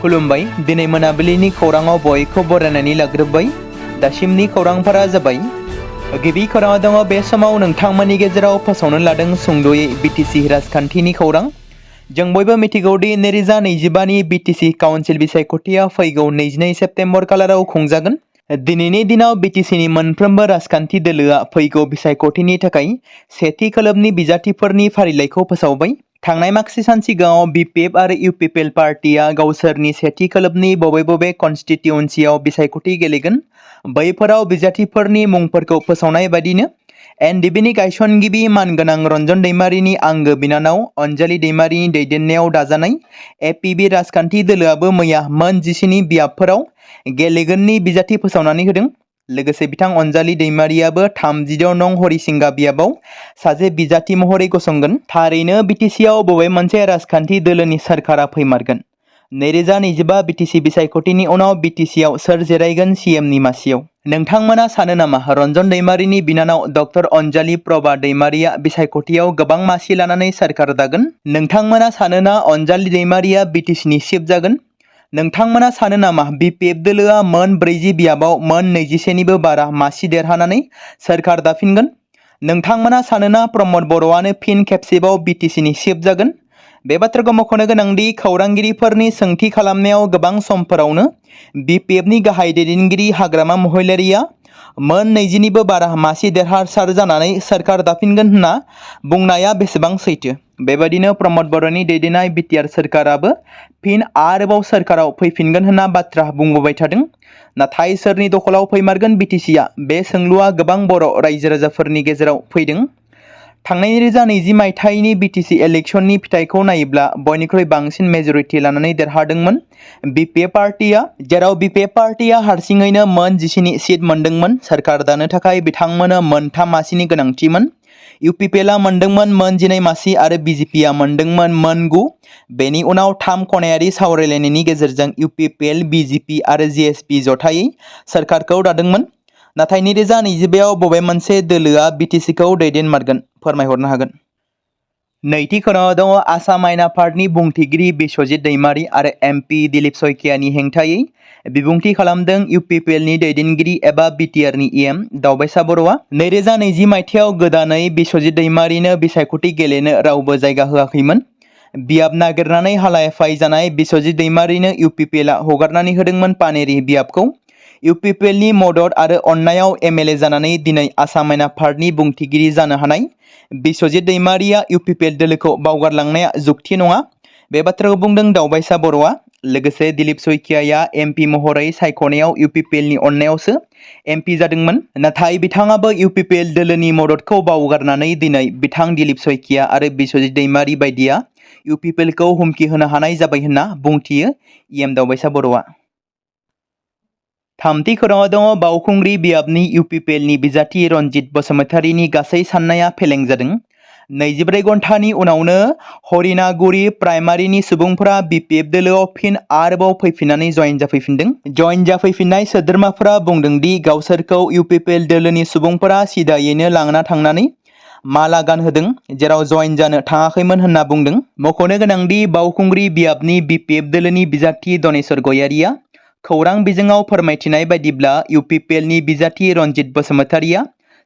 खुलुमबाय दिनै मोनाबिलिनि खौराङाव बयखौ बरायनानै लाग्रोबाय। दासिमनि खौरांफोरा जाबाय गिबि खौराङाव दङ बे समाव नोंथांमोननि गेजेराव फोसावनो लादों सुंद'यै बिटिसि राजखान्थिनि खौरां। जों बयबो मिथिगौदि 2025नि बिटिसि काउन्सिल बिसायख'थिया फैगौ 22 सेप्तेम्बर खालाराव खुंजागोन। दिनैनि दिनाव बिटिसिनि मोनफ्रोमबो राजखान्थि दोलोआ फैगौ बिसायख'थिनि थाखाय सेथि खोलोबनि बिजाथिफोरनि फारिलाइखौ फोसावबाय। थांनाय माखासे सान सिगाङाव बिपिएफ आरो इउपिपिएल पार्टिया गावसोरनि सेथि खोलोबनि बबे बबे कन्स्टिट्युएन्सियाव बिसायख'थि गेलेगोन बैफोराव बिजाथिफोरनि मुंफोरखौ फोसावनाय बायदिनो एनडिबिनि गायसनगिरि मानगोनां रन्जन दैमारिनि आंगो बिनानाव अनजालि दैमारिनि दैदेननायाव दाजानाय एपिबि राजखान्थि दोलोआबो मैया मोन 17 बियाबफोराव गेलेगोननि बिजाथि फोसावनानै होदों। लोगोसे बिथां अनजालि दैमारियाबो 36 नं हरिसिंगा बियाबाव सासे बिजाथि महरै गसंगोन। थारैनो बिटिसिआव बबे मोनसे राजखान्थि दोलोनि सोरखारा फैमारगोन? 2025 बिटिसि बिसायख'थिनि उनाव बिटिसिआव सोर जिरायगोन सिएमनि मासियाव? नोंथांमोना सानो नामा रन्जन दैमारिनि बिनानाव डक्टर अनजालि प्रभा दैमारिया बिसायख'थियाव गोबां मासि लानानै सोरखार दागोन? नोंथांमोना सानोना अनजालि दैमारिया बिटिसिनि चिफ जागोन? नोंथांमोना सानो नामा बिपिएफ दोलोआ मोन 40 बियाबाव मोन 21निबो बारा मासि देरहानानै सोरखार दाफिनगोन? नोंथांमोना सानोना प्रमद बर'आनो फिन खेबसेबाव बिटिसिनि चिफ जागोन? बे बाथ्राखौ मख'नो गोनांदि खौरांगिरिफोरनि सोंथि खालामनायाव गोबां समफोरावनो बिपिएफनि गाहाय दैदेनगिरि हाग्रामा महिलारिया मोन 20निबो बारा मासि देरहासार जानानै सोरखार दाफिनगोन होनना बुंनाया बेसेबां सैथो? बेबादिनो प्रमद बर'नि दैदेननाय बिटिआर सोरखाराबो फिन आरोबाव सोरखाराव फैफिनगोन होनना बाथ्रा बुंबोबाय थादों। नाथाय सोरनि दखलाव फैमारगोन बिटिसिआ? बे सोंलुआ गोबां बर' रायजो राजाफोरनि गेजेराव फैदों। थांनाय 2020 मायथाइनि बिटिसि इलेक्शननि फिथाइखौ नायोब्ला बयनिख्रुइ बांसिन मेजरिटि लानानै देरहादोंमोन बिपिएफ पार्टिया, जेराव बिपिएफ पार्टिया हारसिङैनो मोन 17 सिट मोनदोंमोन। सोरखार दानो थाखाय बिथांमोननो मोन 3 मासिनि गोनांथिमोन। इउपिपिएलआ मोनदोंमोन मोन 12 मासि आरो बिजेपिआ मोनदोंमोन मोन 9। बेनि उनाव 3 खनायारि सावरायलायनायनि गेजेरजों इउपिपिएल, बिजेपि आरो जिएसपि जथायै सोरखारखौ दादोंमोन। नाथाय 2025आव बबे मोनसे दोलोआ बिटिसिखौ दैदेनमारगोन? फोरमायहरनो हागोन। नैथि खौराङाव दङ आसाम आयेन आफादनि बुंथिगिरि बिश्वजित दैमारि आरो एमपि दिलीप सयकियानि हेंथायै बिबुंथि खालामदों इउपिपिएलनि दैदेनगिरि एबा बिटिआरनि इएम दावबायसा बर'आ। 2020 मायथाइयाव गोदानै बिश्वजित दैमारिनो बिसायख'थि गेलेनो रावबो जायगा होआखैमोन। बियाब नागिरनानै हालाय-हाफाय जानाय बिश्वजित दैमारिनो इउपिपिएलआ हगारनानै होदोंमोन पानेरि बियाबखौ। इउपिपिएलनि मदद आरो अननायाव एमएलए जानानै दिनै आसाम आयेन आफादनि बुंथिगिरि जानो हानाय बिश्वजित दैमारिया इउपिपिएल दोलोखौ बावगारलांनाया जुक्ति नङा। बे बाथ्राखौ बुंदों दावबायसा बर'आ। लोगोसे दिलीप सयकियाया एमपि महरै सायख'नायाव इउपिपिएलनि अननायावसो एमपि जादोंमोन। नाथाय बिथाङाबो इउपिपिएल दोलोनि मददखौ बावगारनानै दिनै बिथां दिलीप सयकिया आरो बिश्वजित दैमारि बायदिया इउपिपिएलखौ हुमखि होनो हानाय जाबाय होनना बुंथियो इएम दावबायसा बर'आ। थामथि खौराङाव दङ बावखुंग्रि बियाबनि इउपिपिएलनि बिजाथि रनजित बसुमतारीनि गासै साननाया फेलें जादों। 24 घन्टानि उनावनो हरिनागुरि प्राइमारिनि सुबुंफोरा बिपिएफ दोलोआव फिन आरोबाव फैफिननानै जयेन जाफैफिनदों। जयेन जाफैफिननाय सोद्रोमाफोरा बुंदोंदि गावसोरखौ इउपिपिएल दोलोनि सुबुंफोरा सिदायैनो लांना थांनानै माला गानहोदों, जेराव जयेन जानो थाङाखैमोन होनना बुंदों। मख'नो गोनांदि बावखुंग्रि बियाबनि बिपिएफ दोलोनि बिजाथि दनेश्वर गयारिया खौरां बिजोङाव फोरमायथिनाय बायदिब्ला इउपिपिएलनि बिजाथि रनजित बसुमतारीया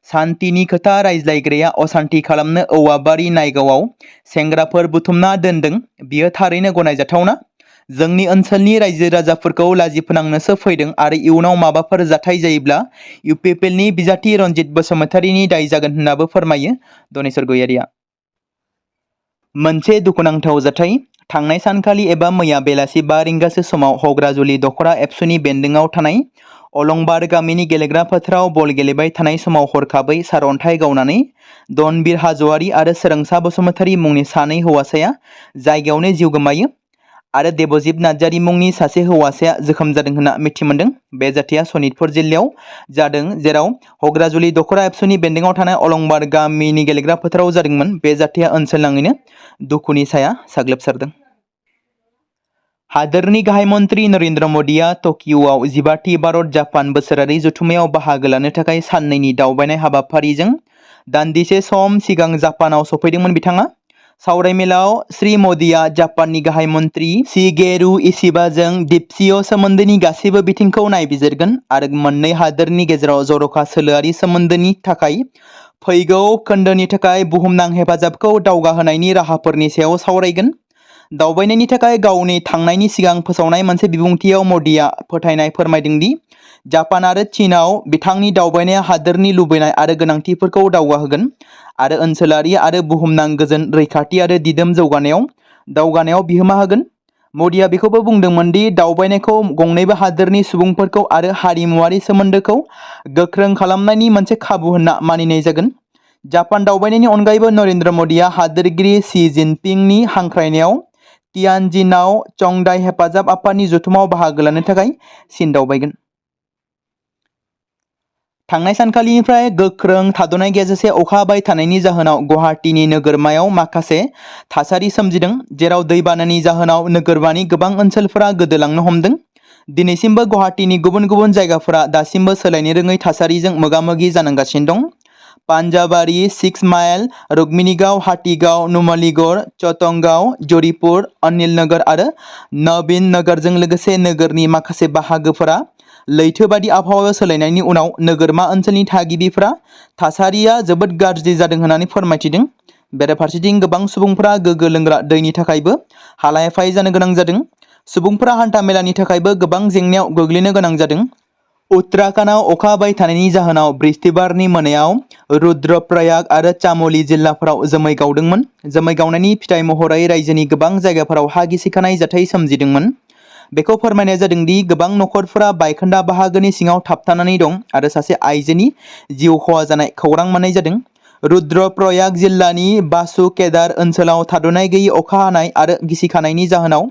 सान्थिनि खोथा रायज्लायग्राया असान्थि खालामनो औवाबारि नायगावआव सेंग्राफोर बुथुमना दोनदों, बियो थारैनो गनायजाथावना। जोंनि ओनसोलनि रायजो राजाफोरखौ लाजि फोनांनोसो फैदों आरो इयुनाव माबाफोर जाथाय जायोब्ला इउपिपिएलनि बिजाथि रनजित बसुमतारीनि दाय जागोन होननाबो फोरमायो दनेश्वर गयारिया। मोनसे दुखुनांथाव जाथाय। थांनाय सानखालि एबा मैया बेलासि 5 रिंगासो समाव हग्राजुलि दखरा एबसुनि बेन्दोंआव थानाय अलंबार गामिनि गेलेग्रा फोथाराव बल गेलेबाय थानाय समाव हरखाबै सारअन्थाइ गावनानै दनबीर हाज'वारि आरो सोरांसा बसुमतारी मुंनि सानै हौवासाया जायगायावनो जिउ गोमायो आरो देबजित नार्जारी मुंनि सासे हौवासाया जोखोम जादों होनना मिथिमोन्दों। बे जाथाया सनितपुर जिल्लायाव जादों, जेराव हग्राजुलि दखरा एबसुनि बेन्दोंआव थानाय अलंबार गामिनि गेलेग्रा फोथाराव जादोंमोन। बे जाथाया ओनसोलनाङैनो दुखुनि साया साग्लोबसारदों। हादोरनि गाहाय मन्त्रि नरेन्द्र मोदीआ टकिय'आव 15थि भारत जापान बोसोरारि जथुम्मायाव बाहागो लानो थाखाय साननैनि दावबायनाय हाबाफारिजों दान्दिसे सम सिगां जापानाव सफैदोंमोन। बिथाङा सावरायमेलाव श्री मोदीआ जापाननि गाहाय मन्त्रि शिगेरु इशिबाजों दिपसिअ सोमोन्दोनि गासैबो बिथिंखौ नायबिजिरगोन आरो मोन्नै हादोरनि गेजेराव जर'खा सोलोआरि सोमोन्दोनि थाखाय फैगौ खोन्दोनि थाखाय बुहुमनां हेफाजाबखौ दावगाहोनायनि राहाफोरनि सायाव सावरायगोन। दावबायनायनि थाखाय गावनि थांनायनि सिगां फोसावनाय मोनसे बिबुंथियाव मोदीआ फोथायनाय फोरमायदों दि जापान आरो चीनआव बिथांनि दावबायनाया हादोरनि लुबैनाय आरो गोनांथिफोरखौ दावगाहोगोन आरो ओनसोलारि आरो बुहुमनां गोजोन रैखाथि आरो दिदोम दावगानायाव बिहोमा होगोन। मोदीआ बेखौबो बुंदोंमोन दि दावबायनायखौ गंनैबो हादोरनि सुबुंफोरखौ आरो हारिमुआरि सोमोन्दोखौ गोख्रों खालामनायनि मोनसे खाबु होनना मानिनाय जागोन। जापान दावबायनायनि अनगायैबो नरेन्द्र मोदीआ हादोरगिरि शी जिनपिंनि हांख्रायनायाव तियानजिनआव चंदाइ हेफाजाब आफादनि जथुमाव बाहागो लानो थाखाय चीन दावबायगोन। थांनाय सानखालिनिफ्राय गोख्रों थाद'नाय गैयाजासे अखा हाबाय थानायनि जाहोनाव गुवाहाटीनि नोगोरमायाव माखासे थासारि सोमजिदों, जेराव दैबानानि जाहोनाव नोगोरमानि गोबां ओनसोलफोरा गोदोलांनो हमदों। दिनैसिमबो गुवाहाटीनि गुबुन गुबुन जायगाफोरा दासिमबो सोलायनो रोङै थासारिजों मोगा-मोगि जानांगासिनो दं। पान्जाबारि, 6 माइल, रुक्मिणीगांव, हाटीगांव, नुमलीगढ़, चटगांव, जयपुर, अनिलनगर आरो नवीन नगरजों लोगोसे नोगोरनि माखासे बाहागोफोरा लैथोबादि आबहावायाव सोलायनायनि उनाव नोगोरमा ओनसोलनि थागिबिफोरा थासारिया जोबोद गाज्रि जादों होननानै फोरमायथिदों। बेराफारसेथिं गोबां सुबुंफोरा गोग्गो लोंग्रा दैनि थाखायबो हालाय-हाफाय जानो गोनां जादों। सुबुंफोरा हान्था-मेलानि थाखायबो गोबां जेंनायाव गोग्लैनो गोनां जादों। उत्तराखन्डआव अखा हाबाय थानायनि जाहोनाव बृहस्पतिबारनि मोनायाव रुद्रप्रयाग आरो चामोली जिल्लाफोराव जोमै गावदोंमोन। जोमै गावनायनि फिथाइ महरै रायजोनि गोबां जायगाफोराव हा गिसिखानाय जाथाय सोमजिदोंमोन। बेखौ फोरमायनाय जादों दि गोबां नखरफोरा बायखोन्दा बाहागोनि सिङाव थाबथानानै दं आरो सासे आइजोनि जिउ खहा जानाय खौरां मोन्नाय जादों। रुद्रप्रयाग जिल्लानि बासु केदार ओनसोलाव थाद'नाय गैयै अखा हानाय आरो गिसिखानायनि जाहोनाव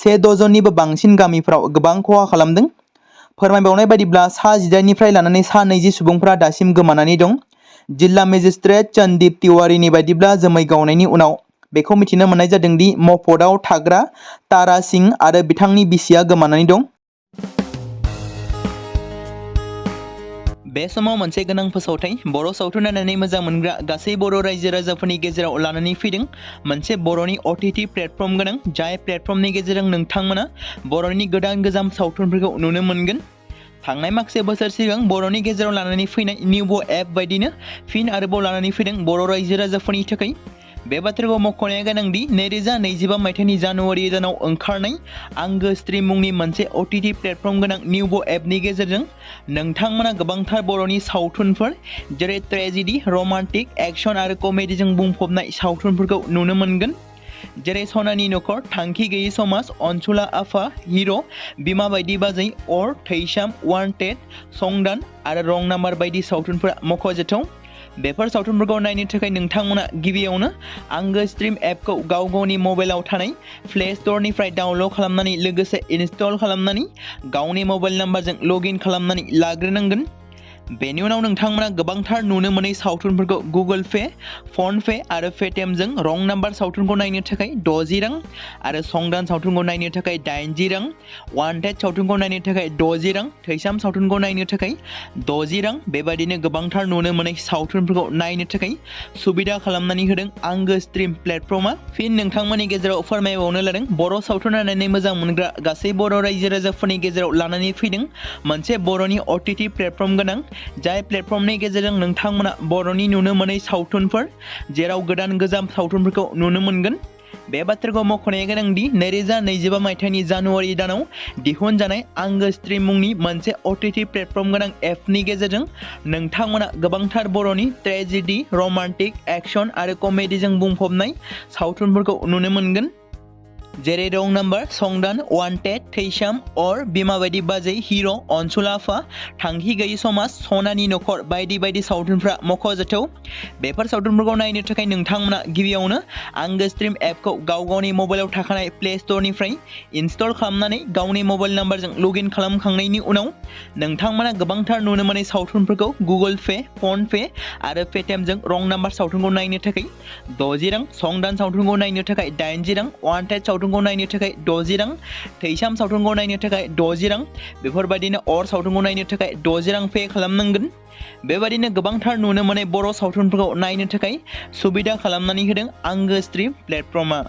1 डजननिबो बांसिन गामिफोराव गोबां खहा खालामदों। फोरमायबावनाय बायदिब्ला सा 18 निफ्राय लानानै सा 20 सुबुंफोरा दासिम गोमानानै दं। जिल्ला मेजिस्ट्रेट चन्दीप तिवारीनि बायदिब्ला जोमै गावनायनि उनाव बेखौ मिथिनो मोननाय जादों दि मफदआव थाग्रा तारा सिंह आरो बिथांनि बिसिया गोमानानै दं। बे समाव मोनसे गोनां फोसावथाय बर' सावथुन नायनानै मोजां मोनग्रा गासै बर' रायजो राजाफोरनि गेजेराव लानानै फैदों मोनसे बर'नि OTT प्लेटफर्म गोनां, जाय प्लेटफर्मनि गेजेरजों नोंथांमोना बर'नि गोदान सावथुनफोरखौ नुनो मोनगोन। थांनाय माखासे बोसोर सिगां बर'नि गेजेराव लानानै फैनाय निउबो एप बायदिनो फिन आरोबाव लानानै फैदों बर' रायजो राजाफोरनि थाखाय। बे बाथ्राखौ मख'नाया गोनांदि 2025 मायथाइनि जानुवारि दानाव ओंखारनाय आंगो स्ट्रीम मुंनि मोनसे OTT प्लेटफर्म गोनां निउबो एपनि गेजेरजों नोंथांमोना गोबांथार बर'नि सावथुनफोर जेरै ट्रेजेडी, रमान्टिक, एक्शन आरो कमेडीजों बुंफबनाय सावथुनफोरखौ नुनो मोनगोन। जेरै सनानि नखर, थांखि गैयै समाज, अनसुला आफा, हिर', बिमा बायदि बाजै, अर, थैसाम, वान्टेड, संदान आरो रं नाम्बार बायदि सावथुनफोरा मख'जाथाव। बेफोर सावथुनफोरखौ नायनो थाखाय नोंथांमोना गिबियावनो आंगो स्ट्रीम एपखौ गावनि मबाइलाव थानाय प्ले स्ट'रनिफ्राय डाउनल'ड खालामनानै लोगोसे इनस्टल खालामनानै गावनि मबाइल नाम्बारजों लग इन खालामनानै लाग्रोनांगोन। बेनि उनाव नोंथांमोना गोबांथार नुनो मोनै सावथुनफोरखौ गुगोल पे, फन पे आरो पेटिएमजों रं नाम्बार सावथुनखौ नायनो थाखाय 60 रां आरो संदान सावथुनखौ नायनो थाखाय 80 रां, वान्टेड सावथुनखौ नायनो थाखाय 60 रां, थैसाम सावथुनखौ नायनो थाखाय 60 रां बेबायदिनो गोबांथार नुनो मोनै सावथुनफोरखौ नायनो थाखाय सुबिदा खालामनानै होदों आंगो स्ट्रीम प्लेटफर्मआ। फिन नोंथांमोननि गेजेराव फोरमायबावनो लादों बर' सावथुन नायनानै मोजां मोनग्रा गासै बर' रायजो राजाफोरनि गेजेराव लानानै फैदों मोनसे बर'नि OTT प्लेटफर्म गोनां, जाय प्लेटफर्मनि गेजेरजों नोंथांमोना बर'नि नुनो मोनै सावथुनफोर जेराव गोजाम सावथुनफोरखौ नुनो मोनगोन। बे बाथ्राखौ मख'नाया गोनांदि 2025 मायथाइनि जानुवारि दानाव दिहुनजानाय आंगो स्ट्रीम मुंनि मोनसे OTT प्लेटफर्म गोनां एपनि गेजेरजों नोंथांमोना गोबांथार बर'नि ट्रेजेडी, रमान्टिक, एक्शन आरो कमेडीजों बुंफबनाय सावथुनफोरखौ नुनो मोनगोन। जेरै रं नाम्बार, संदान, वान्टेड, थैसाम, अर, बिमा बायदि बाजै, हिर', अनसुला आफा, थांखि गैयै समाज, सनानि नखर बायदि बायदि सावथुनफ्रा मख'जाथाव। बेफोर सावथुनफोरखौ नायनो थाखाय नोंथांमोना गिबियावनो आंगो स्ट्रीम एपखौ गावनि मबाइलाव थाखानाय प्ले स्ट'रनिफ्राय इनस्टल खालामनानै गावनि मबाइल नाम्बारजों लग इन खालामखांनायनि उनाव नोंथांमोना गोबांथार नुनो मोनै सावथुनफोरखौ गुगोल पे, फन पे आरो पेटिएमजों रं नाम्बार सावथुनखौ नायनो थाखाय 60 रां, संदान सावथुनखौ नायनो थाखाय 80 रां, वान्टेड सावथुन सावथुनखौ नायनो थाखाय 60 रां, थैसाम सावथुनखौ नायनो थाखाय 60 रां, बेफोरबायदिनो अर सावथुनखौ नायनो थाखाय 60 रां पे खालामनांगोन। बेबायदिनो गोबांथार नुनो मोननाय बर' सावथुनफोरखौ नायनो थाखाय सुबिदा खालामनानै होदों आंगो स्ट्रिम प्लेटफर्मआ।